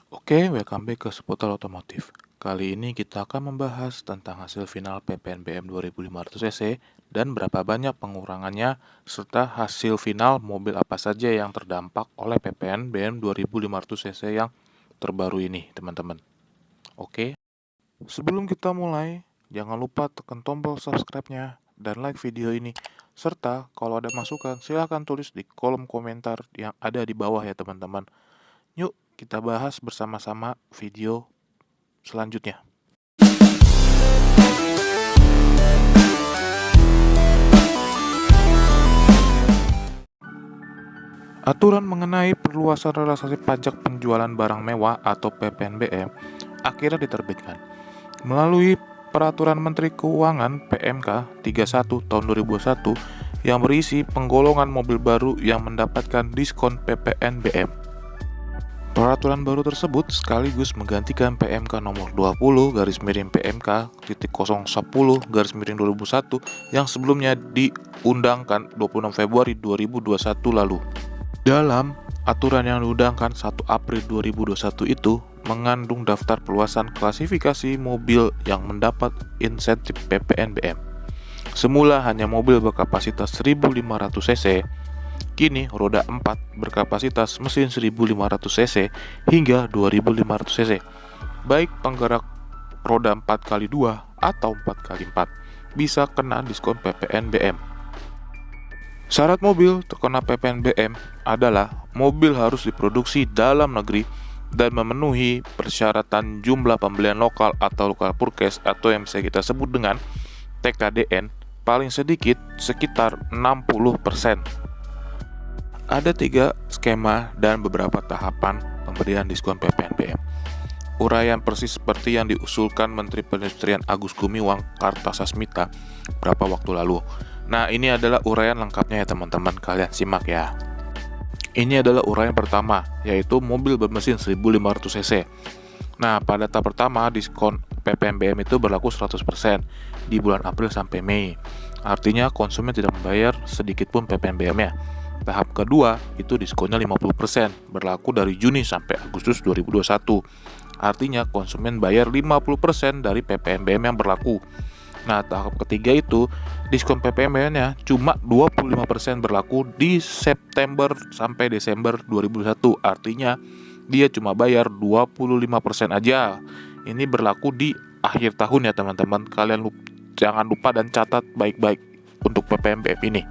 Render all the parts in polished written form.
Oke, welcome back ke seputar otomotif. Kali ini kita akan membahas tentang hasil final PPNBM 2500 cc dan berapa banyak pengurangannya, serta hasil final mobil apa saja yang terdampak oleh PPNBM 2500 cc yang terbaru ini, teman-teman. Oke, sebelum kita mulai, jangan lupa tekan tombol subscribe-nya dan like video ini. Serta kalau ada masukan, silahkan tulis di kolom komentar yang ada di bawah ya, teman-teman. Yuk, kita bahas bersama-sama video selanjutnya. Aturan mengenai perluasan relaksasi pajak penjualan barang mewah atau PPNBM akhirnya diterbitkan melalui Peraturan Menteri Keuangan PMK 31 tahun 2021 yang berisi penggolongan mobil baru yang mendapatkan diskon PPNBM. Peraturan baru tersebut sekaligus menggantikan PMK nomor 20/PMK.010/2001 yang sebelumnya diundangkan 26 Februari 2021 lalu. Dalam aturan yang diundangkan 1 April 2021 itu mengandung daftar perluasan klasifikasi mobil yang mendapat insentif PPNBM. Semula hanya mobil berkapasitas 1500 cc, kini roda 4 berkapasitas mesin 1500 cc hingga 2500 cc, baik penggerak roda 4x2 atau 4x4 bisa kena diskon PPNBM. Syarat mobil terkena PPNBM adalah mobil harus diproduksi dalam negeri dan memenuhi persyaratan jumlah pembelian lokal atau lokal purchase atau yang bisa kita sebut dengan TKDN paling sedikit sekitar 60%. Ada 3 skema dan beberapa tahapan pemberian diskon PPNBM. Uraian persis seperti yang diusulkan Menteri Perindustrian Agus Gumiwang Kartasasmita beberapa waktu lalu. Nah, ini adalah uraian lengkapnya ya teman-teman, kalian simak ya. Ini adalah uraian pertama, yaitu mobil bermesin 1500 cc. Nah, pada tahap pertama diskon PPNBM itu berlaku 100% di bulan April sampai Mei. Artinya konsumen tidak membayar sedikit pun PPNBM-nya. Tahap kedua itu diskonnya 50%, berlaku dari Juni sampai Agustus 2021. Artinya konsumen bayar 50% dari PPNBM yang berlaku. Nah, tahap ketiga itu diskon PPNBM-nya cuma 25% berlaku di September sampai Desember 2021. Artinya dia cuma bayar 25% aja. Ini berlaku di akhir tahun ya teman-teman. Kalian jangan lupa dan catat baik-baik untuk PPNBM ini.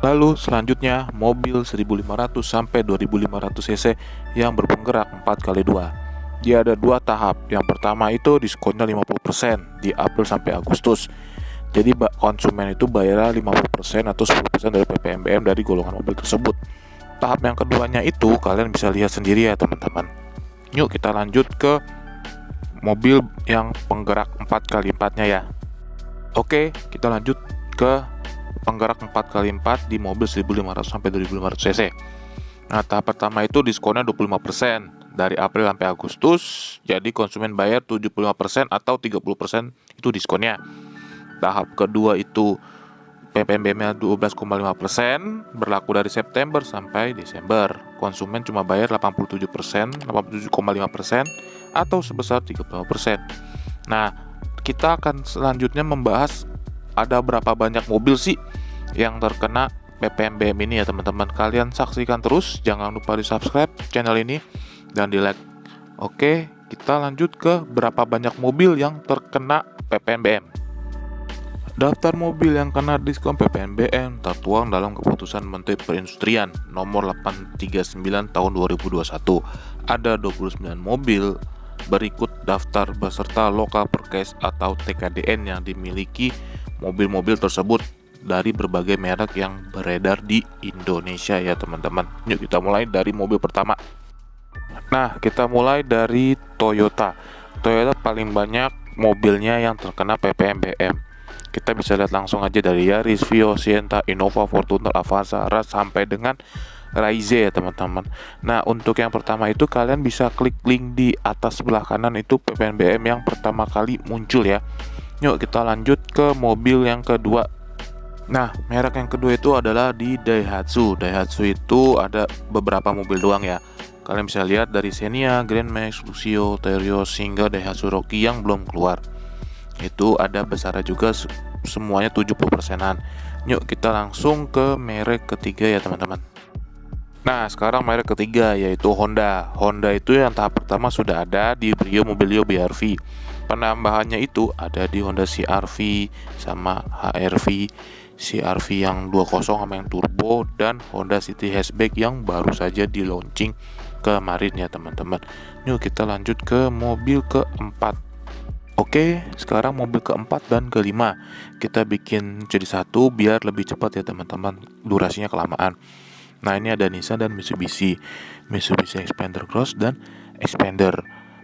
Lalu selanjutnya mobil 1500 sampai 2500 cc yang berpenggerak 4x2. Dia ada 2 tahap. Yang pertama itu diskonnya 50% di April sampai Agustus. Jadi konsumen itu bayar 50% atau 10% dari PPNBM dari golongan mobil tersebut. Tahap yang keduanya itu kalian bisa lihat sendiri ya teman-teman. Yuk kita lanjut ke mobil yang penggerak 4x4-nya ya. Oke, kita lanjut ke penggerak 4x4 di mobil 1500 sampai 2500 cc. Nah, tahap pertama itu diskonnya 25% dari April sampai Agustus. Jadi konsumen bayar 75% atau 30% itu diskonnya. Tahap kedua itu PPNBM-nya 12,5%, berlaku dari September sampai Desember. Konsumen cuma bayar 87%, 87,5% atau sebesar 35%. Nah, kita akan selanjutnya membahas ada berapa banyak mobil sih yang terkena PPNBM ini ya teman-teman. Kalian saksikan terus, jangan lupa di subscribe channel ini dan di like. Oke, kita lanjut ke berapa banyak mobil yang terkena PPNBM. Daftar mobil yang kena diskon PPNBM tertuang dalam keputusan Menteri Perindustrian nomor 839 tahun 2021. Ada 29 mobil berikut daftar beserta lokal purchase atau TKDN yang dimiliki mobil-mobil tersebut dari berbagai merek yang beredar di Indonesia ya teman-teman. Yuk kita mulai dari mobil pertama. Nah, kita mulai dari Toyota. Toyota paling banyak mobilnya yang terkena PPNBM. Kita bisa lihat langsung aja dari Yaris, Vios, Sienta, Innova, Fortuner, Avanza, Rush sampai dengan Raize ya teman-teman. Nah, untuk yang pertama itu kalian bisa klik link di atas sebelah kanan, itu PPNBM yang pertama kali muncul ya. Yuk kita lanjut ke mobil yang kedua. Nah, merek yang kedua itu adalah di Daihatsu. Daihatsu itu ada beberapa mobil doang ya. kalian bisa lihat dari Xenia, Grand Max, Luxio, Terios, hingga Daihatsu Rocky yang belum keluar. Itu ada besarnya juga, semuanya 70%-an. Yuk kita langsung ke merek ketiga ya teman-teman. Nah sekarang merek ketiga yaitu Honda. Honda itu yang tahap pertama sudah ada di Brio Mobilio BRV. Penambahannya itu ada di Honda CR-V sama HR-V, CR-V yang 2.0 sama yang turbo, dan Honda City Hatchback yang baru saja di launching kemarin ya teman-teman. Yuk kita lanjut ke mobil keempat. Oke, sekarang mobil keempat dan kelima kita bikin jadi satu biar lebih cepat ya teman-teman, durasinya kelamaan. Nah ini ada Nissan dan Mitsubishi Expander Cross dan Expander.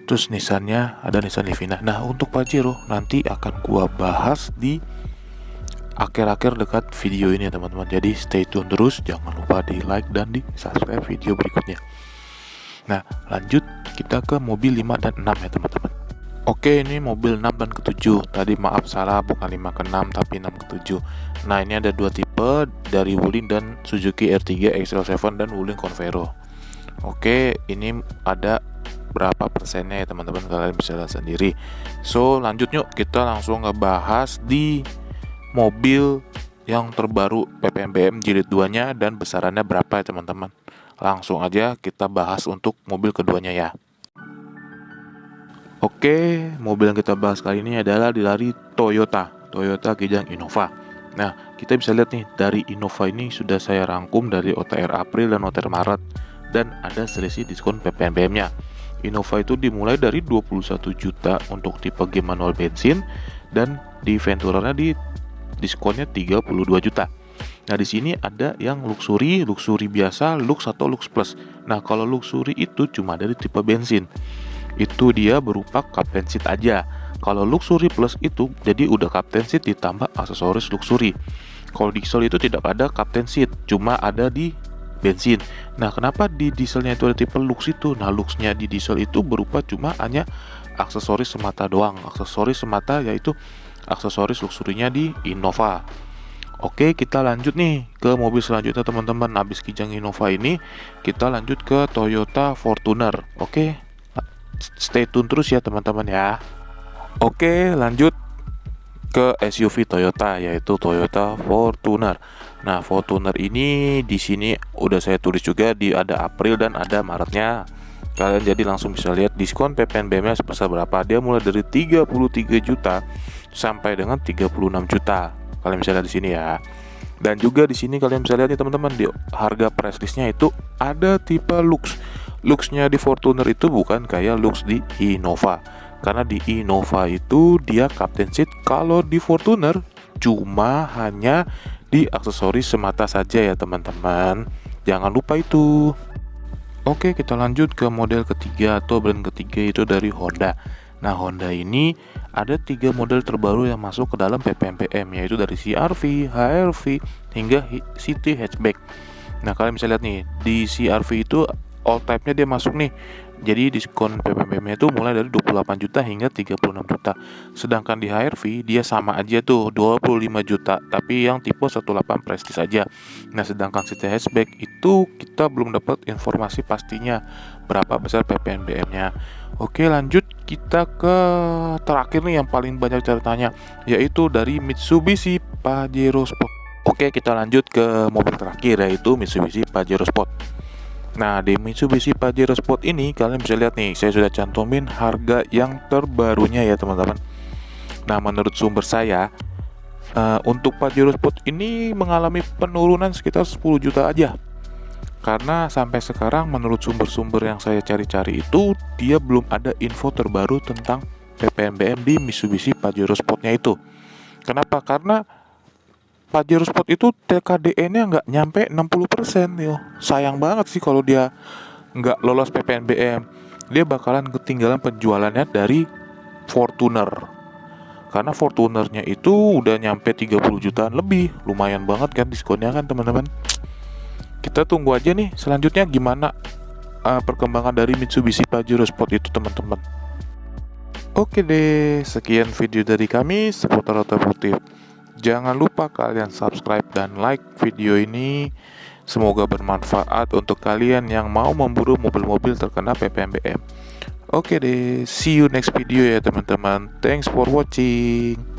Terus Nissannya ada Nissan Livina. Nah untuk Pajero nanti akan gua bahas di akhir-akhir dekat video ini ya teman-teman. Jadi stay tune terus, jangan lupa di like dan di subscribe video berikutnya. Nah lanjut kita ke mobil 5 dan 6 ya teman-teman. Oke, ini mobil 6 dan ke-7. Tadi maaf salah, bukan 5 ke-6 tapi 6 ke-7. Nah ini ada dua tipe dari Wuling dan Suzuki R3 XL7 dan Wuling Convero. Oke, ini ada berapa persennya ya teman-teman, kalian bisa lihat sendiri. So lanjut yuk kita langsung ngebahas di mobil yang terbaru PPNBM jilid 2 nya dan besarannya berapa ya teman-teman. Langsung aja kita bahas untuk mobil keduanya ya. Oke, mobil yang kita bahas kali ini adalah dari Toyota Kijang Innova. Nah kita bisa lihat nih, dari Innova ini sudah saya rangkum dari OTR April dan OTR Maret, dan ada selisih diskon PPNBM nya. Innova itu dimulai dari 21 juta untuk tipe G manual bensin, dan di Venturanya di diskonnya 32 juta. Nah di sini ada yang luxury biasa, lux atau lux plus. Nah kalau luxury itu cuma dari tipe bensin, itu dia berupa captain seat aja. Kalau luxury plus itu jadi udah captain seat ditambah aksesoris luxury. Kalau diesel itu tidak ada captain seat, cuma ada di bensin. Nah kenapa di dieselnya itu ada tipe lux itu? Nah luxnya di diesel itu berupa cuma hanya aksesoris semata doang. Aksesoris semata yaitu aksesoris luxurinya di Innova. Oke, kita lanjut nih ke mobil selanjutnya teman-teman. Habis Kijang Innova ini kita lanjut ke Toyota Fortuner. Oke, stay tune terus ya teman-teman ya. Oke, lanjut ke SUV Toyota yaitu Toyota Fortuner. Nah, Fortuner ini di sini udah saya tulis juga, di ada April dan ada Maretnya. Kalian jadi langsung bisa lihat diskon PPNBM-nya sebesar berapa. Dia mulai dari 33 juta sampai dengan 36 juta. Kalian bisa lihat di sini ya. Dan juga di sini kalian bisa lihat nih teman-teman, di harga price listnya itu ada tipe lux. Luxnya di Fortuner itu bukan kayak lux di Innova. Karena di Innova itu dia captain seat, kalau di Fortuner cuma hanya di aksesoris semata saja ya teman-teman. Jangan lupa itu. Oke, kita lanjut ke model ketiga atau brand ketiga, itu dari Honda. Nah Honda ini ada 3 model terbaru yang masuk ke dalam PPNBM, yaitu dari CR-V, HR-V, hingga City Hatchback. Nah kalian bisa lihat nih, di CR-V itu all type-nya dia masuk nih. Jadi diskon PPNBM-nya itu mulai dari 28 juta hingga 36 juta. Sedangkan di HR-V dia sama aja tuh 25 juta, tapi yang tipe 18 Prestige saja. Nah sedangkan City Hatchback itu kita belum dapat informasi pastinya berapa besar PPNBM-nya. Oke, lanjut kita ke terakhir nih yang paling banyak ceritanya, yaitu dari Mitsubishi Pajero Sport. Oke, kita lanjut ke mobil terakhir yaitu Mitsubishi Pajero Sport. Nah di Mitsubishi Pajero Sport ini kalian bisa lihat nih, saya sudah cantumin harga yang terbarunya ya teman-teman. Nah menurut sumber saya untuk Pajero Sport ini mengalami penurunan sekitar 10 juta aja. Karena sampai sekarang menurut sumber-sumber yang saya cari-cari itu dia belum ada info terbaru tentang PPNBM di Mitsubishi Pajero Sportnya itu. Kenapa? Karena Pajero Sport itu TKDN-nya nggak nyampe 60%. Yo. Sayang banget sih kalau dia nggak lolos PPNBM. Dia bakalan ketinggalan penjualannya dari Fortuner. Karena Fortunernya itu udah nyampe 30 jutaan lebih. Lumayan banget kan diskonnya kan teman-teman. Kita tunggu aja nih selanjutnya gimana perkembangan dari Mitsubishi Pajero Sport itu teman-teman. Oke deh, sekian video dari kami seputar otomotif. Jangan lupa kalian subscribe dan like video ini Semoga bermanfaat untuk kalian yang mau memburu mobil-mobil terkena PPNBM. Oke deh, see you next video ya teman-teman. Thanks for watching.